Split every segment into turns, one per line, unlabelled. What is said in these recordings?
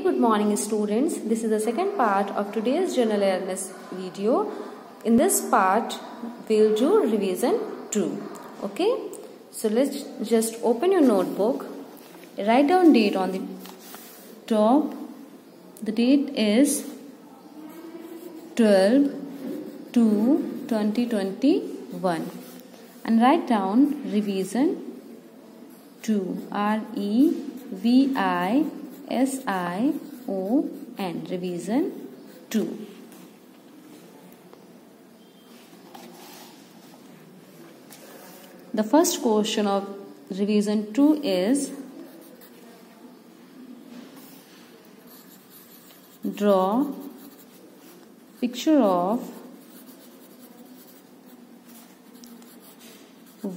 good morning students. This is the second part of today's general awareness video. In this part we'll do revision 2. Okay, so let's just open your notebook, write down date on the top. The date is 12/2/2021 and write down revision 2, REVISION, revision 2. The first question of revision 2 is draw picture of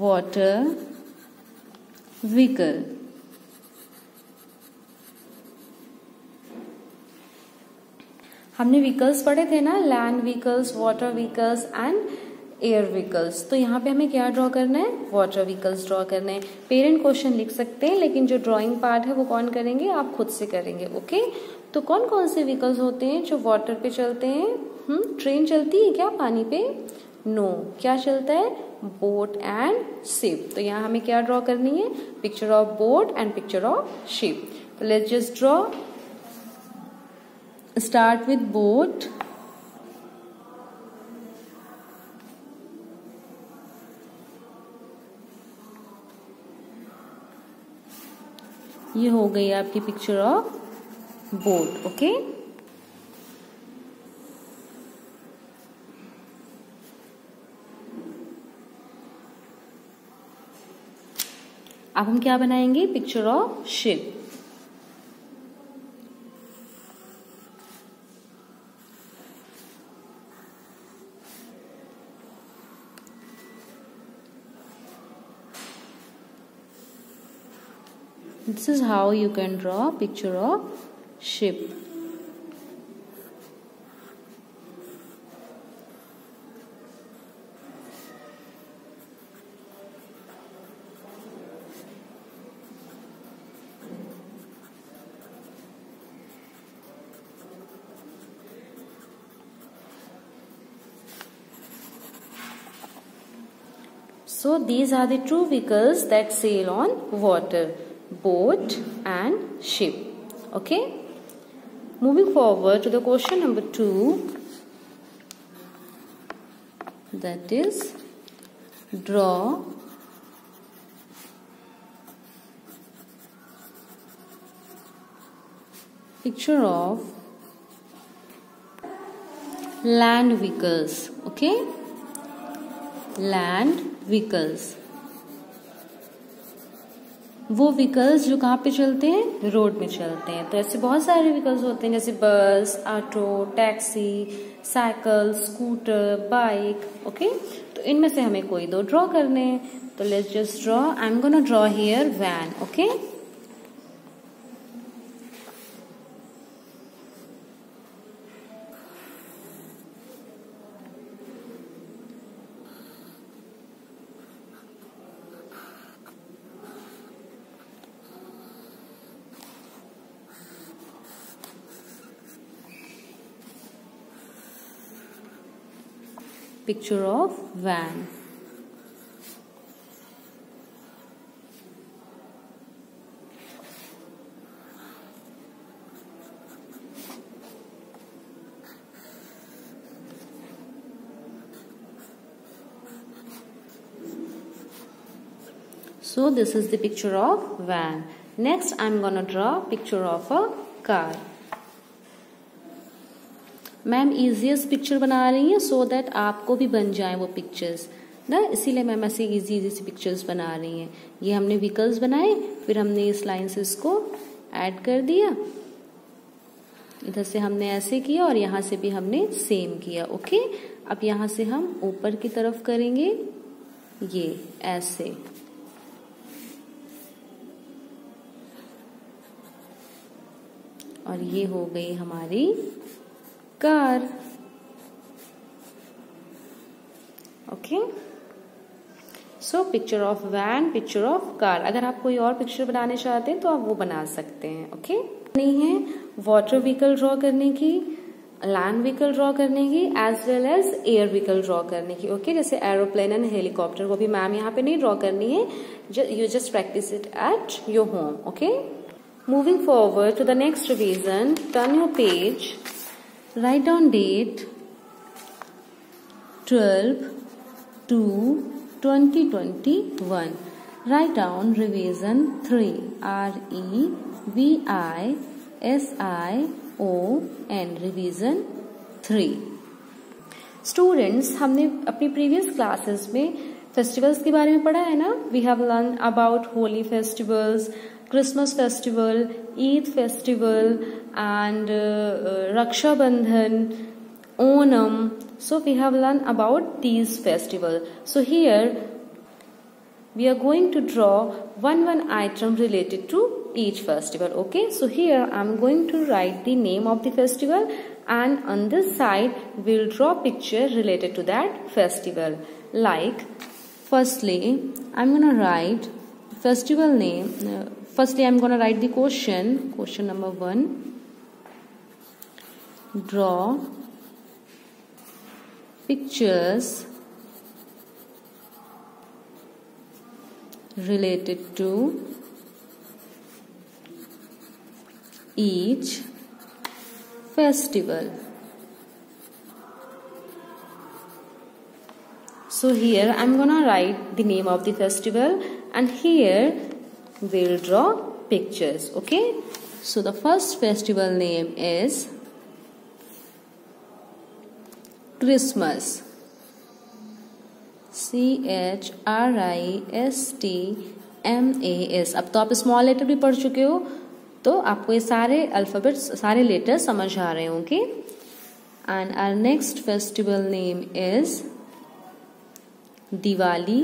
water vehicle. हमने vehicles पढ़े थे ना, land vehicles, water vehicles and air vehicles. तो यहाँ पे हमें क्या draw करना है? वाटर व्हीकल्स ड्रॉ करने हैं। पेरेंट क्वेश्चन लिख सकते हैं, लेकिन जो ड्राइंग पार्ट है वो कौन करेंगे? आप खुद से करेंगे। ओके, तो कौन कौन से व्हीकल्स होते हैं जो वाटर पे चलते हैं? ट्रेन चलती है क्या पानी पे? नो। क्या चलता है? Boat and ship. तो यहाँ हमें क्या ड्रॉ करनी है? Picture of boat and picture of ship. तो let's just draw. Start with boat. ये हो गई आपकी पिक्चर ऑफ बोट। ओके, अब हम क्या बनाएंगे? Picture of ship. This is how you can draw a picture of ship. So these are the two vehicles that sail on water. Boat and ship. Okay, moving forward to the question number 2, that is draw picture of land vehicles. Okay, land vehicles, वो vehicles जो कहाँ पे चलते हैं? Road में चलते हैं। तो ऐसे बहुत सारे व्हीकल्स होते हैं, जैसे बस, auto, taxi, cycle, scooter, bike. Okay, तो इनमें से हमें कोई दो ड्रॉ करने हैं। तो let's just draw. I am gonna draw here van. Okay, picture of van. So this is the picture of van. Next I'm gonna draw picture of a car. Ma'am easiest picture बना रही हैं so that आपको भी बन जाए वो pictures ना, इसीलिए मैम ऐसे इजी सी पिक्चर्स बना रही हैं। ये हमने व्हीकल्स बनाए, फिर हमने इस लाइन से इसको ऐड कर दिया, इधर से हमने ऐसे किया और यहाँ से भी हमने सेम किया। ओके, अब यहाँ से हम ऊपर की तरफ करेंगे ये ऐसे, और ये हो गई हमारी car. Okay, so picture of van, picture of car. अगर आप कोई और पिक्चर बनाने चाहते हैं तो आप वो बना सकते हैं। ओके। नहीं है, वाटर व्हीकल ड्रॉ करने की, लैंड व्हीकल ड्रॉ करने की, as well as air vehicle draw करने की। ओके, जैसे एरोप्लेन एंड हेलीकॉप्टर को भी मैम यहाँ पे नहीं ड्रॉ करनी है, you just practice it at your home. Okay, moving forward to the next revision, turn your page, write down date 12/2/2021, write down revision 3, REVISION, revision 3। Students, हमने अपनी previous classes में फेस्टिवल्स के बारे में पढ़ा है ना। We have learn about Holi festivals, Christmas festival, Eid festival and Rakshabandhan, Onam. So we have learned about these festivals. So here we are going to draw one item related to each festival. Okay, so here I'm going to write the name of the festival, and on this side we'll draw picture related to that festival. Like, firstly I'm gonna write festival name. Firstly I'm gonna write the question number 1. Draw pictures related to each festival. So here I'm gonna write the name of the festival, and here we'll draw pictures. Okay, so the first festival name is Christmas, CHRISTMAS। अब तो आप small letter भी पढ़ चुके हो, तो आपको ये सारे अल्फाबेट्स, सारे लेटर समझ आ रहे होंगे। And our next festival name is Diwali.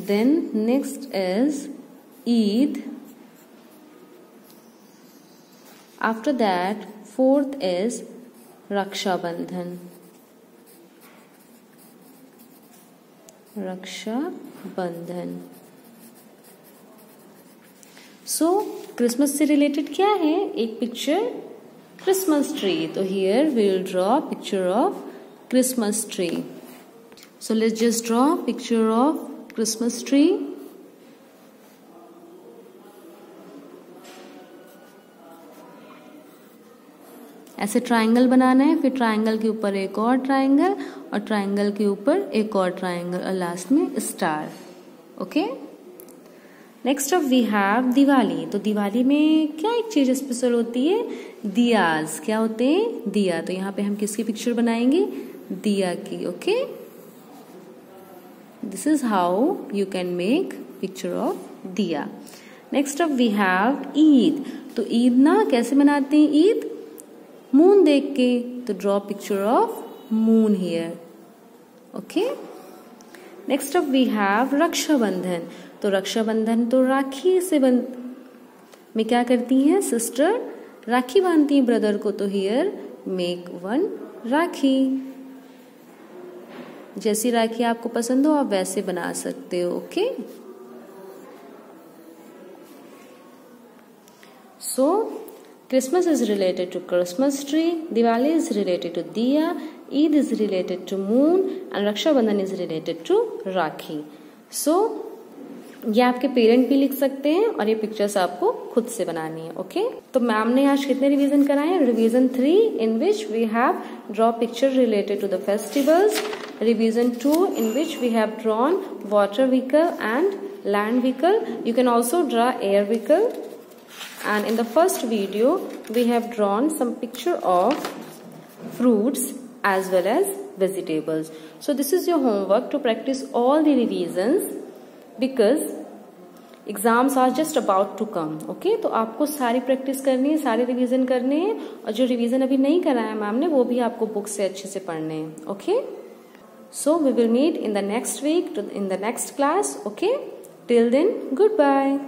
Then next is Eid. After that fourth is Rakshabandhan. So Christmas से रिलेटेड क्या है? एक पिक्चर क्रिसमस ट्री। तो here we will draw picture of Christmas tree. So let's just draw picture of Christmas tree. ऐसे triangle बनाना है, फिर triangle के ऊपर एक और ट्रायंगल, और ट्रायंगल के ऊपर एक और ट्रायंगल, और लास्ट में star. Okay, next up we have Diwali. तो दिवाली में क्या एक चीज स्पेशल होती है? दियाज। क्या होते हैं? दिया। तो यहाँ पे हम किसकी पिक्चर बनाएंगे? दिया की। Okay, this is how you can make picture of diya. Next up we have Eid. तो ईद ना कैसे मनाते हैं? ईद मून देख के। तो draw picture of moon here. Okay, next up we have Rakshabandhan. तो रक्षाबंधन तो राखी से में क्या करती हैं? सिस्टर राखी बांधती हैं ब्रदर को। तो हियर मेक वन राखी। जैसी राखी आपको पसंद हो आप वैसे बना सकते हो। Okay, so Christmas is related to Christmas tree, Diwali is related to Diya, Eid is related to moon, and Raksha Bandhan is related to Rakhi. So ये आपके पेरेंट भी लिख सकते हैं, और ये पिक्चर्स आपको खुद से बनानी है। ओके, तो मैम ने आज कितने रिवीजन कराए? Revision 3, in which we have draw picture related to the festivals. Revision 2, in which we have drawn water vehicle and land vehicle. You can also draw air vehicle. And in the first video we have drawn some picture of fruits as well as vegetables. So this is your homework to practice all the revisions, because exams are just about to come. Okay, तो आपको सारी practice करनी है, सारे revision करने हैं, और जो रिवीजन अभी नहीं कराया मैम ने वो भी आपको बुक से अच्छे से पढ़ने हैं। Okay, so we will meet in the next week, in the next class. Okay, till then good bye.